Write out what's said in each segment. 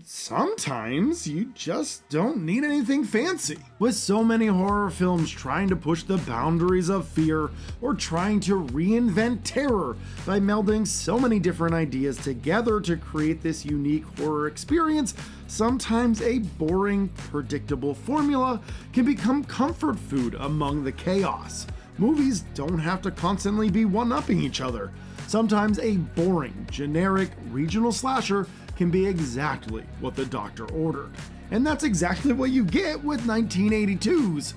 sometimes you just don't need anything fancy. With so many horror films trying to push the boundaries of fear or trying to reinvent terror by melding so many different ideas together to create this unique horror experience, sometimes a boring, predictable formula can become comfort food among the chaos. Movies don't have to constantly be one-upping each other. Sometimes a boring, generic, regional slasher can be exactly what the doctor ordered. And that's exactly what you get with 1982's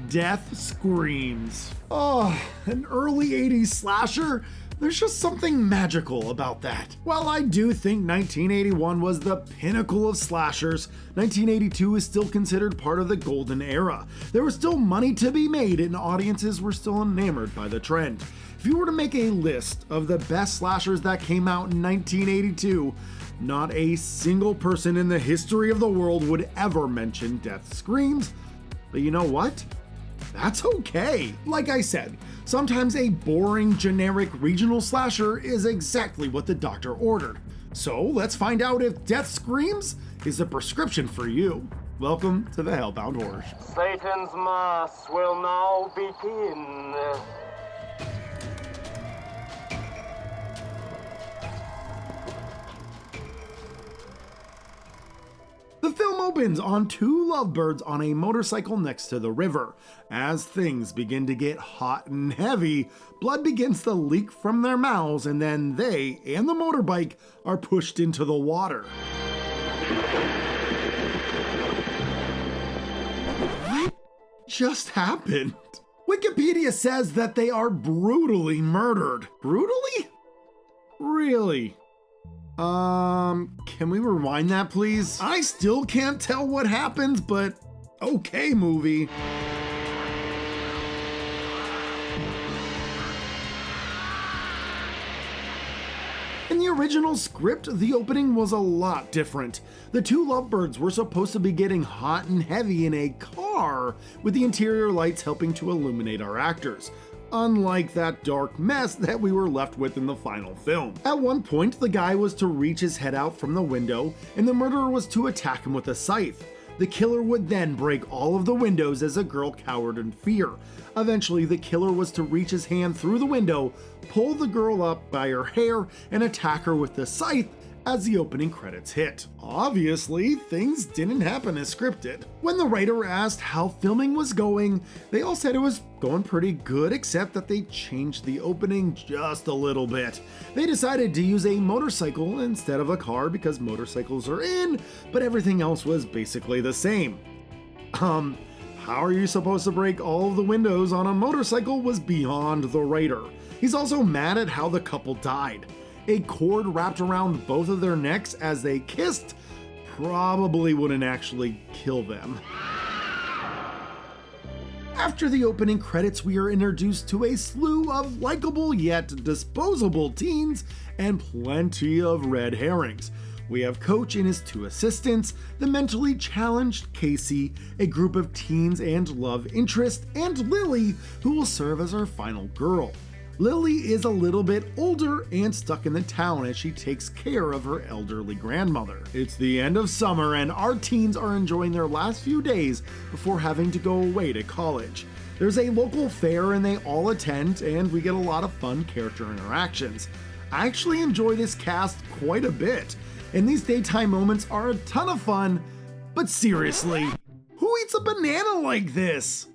Death Screams. Oh, an early 80s slasher? There's just something magical about that. While I do think 1981 was the pinnacle of slashers, 1982 is still considered part of the golden era. There was still money to be made and audiences were still enamored by the trend. If you were to make a list of the best slashers that came out in 1982, not a single person in the history of the world would ever mention Death Screams. But you know what? That's okay. Like I said, sometimes a boring, generic regional slasher is exactly what the doctor ordered. So let's find out if Death Screams is a prescription for you. Welcome to the HellBound Horror Show. Satan's Mass will now begin. The film opens on two lovebirds on a motorcycle next to the river. As things begin to get hot and heavy, blood begins to leak from their mouths, and then they and the motorbike are pushed into the water. What just happened? Wikipedia says that they are brutally murdered. Brutally? Really? Can we rewind that, please? I still can't tell what happened, but okay, movie. In the original script, the opening was a lot different. The two lovebirds were supposed to be getting hot and heavy in a car, with the interior lights helping to illuminate our actors. Unlike that dark mess that we were left with in the final film. At one point, the guy was to reach his head out from the window, and the murderer was to attack him with a scythe. The killer would then break all of the windows as a girl cowered in fear. Eventually, the killer was to reach his hand through the window, pull the girl up by her hair, and attack her with the scythe as the opening credits hit. Obviously, things didn't happen as scripted. When the writer asked how filming was going, they all said it was going pretty good, except that they changed the opening just a little bit. They decided to use a motorcycle instead of a car because motorcycles are in, but everything else was basically the same. How are you supposed to break all of the windows on a motorcycle was beyond the writer. He's also mad at how the couple died. A cord wrapped around both of their necks as they kissed probably wouldn't actually kill them. After the opening credits, we are introduced to a slew of likable yet disposable teens and plenty of red herrings. We have Coach and his two assistants, the mentally challenged Casey, a group of teens and love interest, and Lily, who will serve as our final girl. Lily is a little bit older and stuck in the town as she takes care of her elderly grandmother. It's the end of summer and our teens are enjoying their last few days before having to go away to college. There's a local fair and they all attend, and we get a lot of fun character interactions. I actually enjoy this cast quite a bit, and these daytime moments are a ton of fun, but seriously, who eats a banana like this?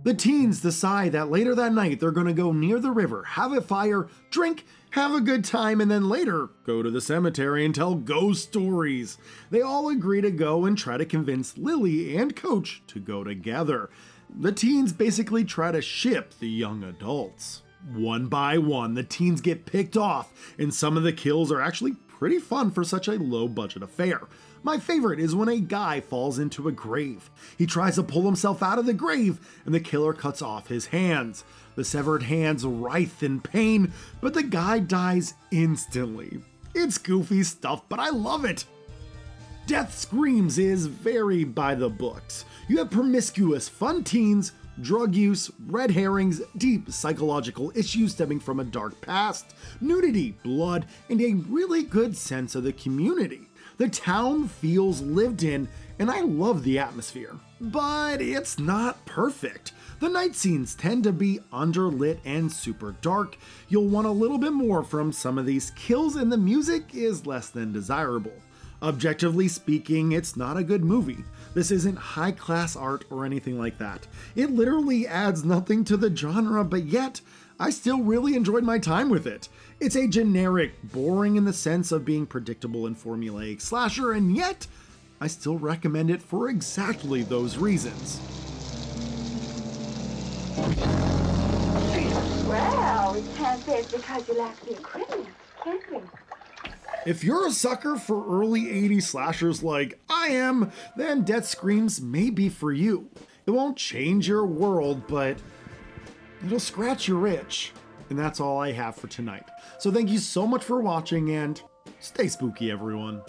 The teens decide that later that night they're gonna go near the river, have a fire, drink, have a good time, and then later go to the cemetery and tell ghost stories. They all agree to go and try to convince Lily and Coach to go together. The teens basically try to ship the young adults. One by one, the teens get picked off, and some of the kills are actually pretty fun for such a low-budget affair. My favorite is when a guy falls into a grave. He tries to pull himself out of the grave, and the killer cuts off his hands. The severed hands writhe in pain, but the guy dies instantly. It's goofy stuff, but I love it. Death Screams is very by the books. You have promiscuous, fun teens, drug use, red herrings, deep psychological issues stemming from a dark past, nudity, blood, and a really good sense of the community. The town feels lived in, and I love the atmosphere. But it's not perfect. The night scenes tend to be underlit and super dark. You'll want a little bit more from some of these kills, and the music is less than desirable. Objectively speaking, it's not a good movie. This isn't high-class art or anything like that. It literally adds nothing to the genre, but yet, I still really enjoyed my time with it. It's a generic, boring in the sense of being predictable and formulaic slasher, and yet, I still recommend it for exactly those reasons. Well, we can't say it's because you lack the equipment, can we? If you're a sucker for early 80s slashers like I am, then Death Screams may be for you. It won't change your world, but it'll scratch your itch. And that's all I have for tonight. So thank you so much for watching, and stay spooky, everyone.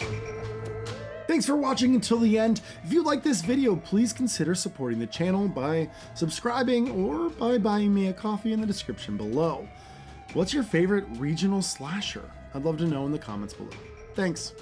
Thanks for watching until the end. If you like this video, please consider supporting the channel by subscribing or by buying me a coffee in the description below. What's your favorite regional slasher? I'd love to know in the comments below. Thanks.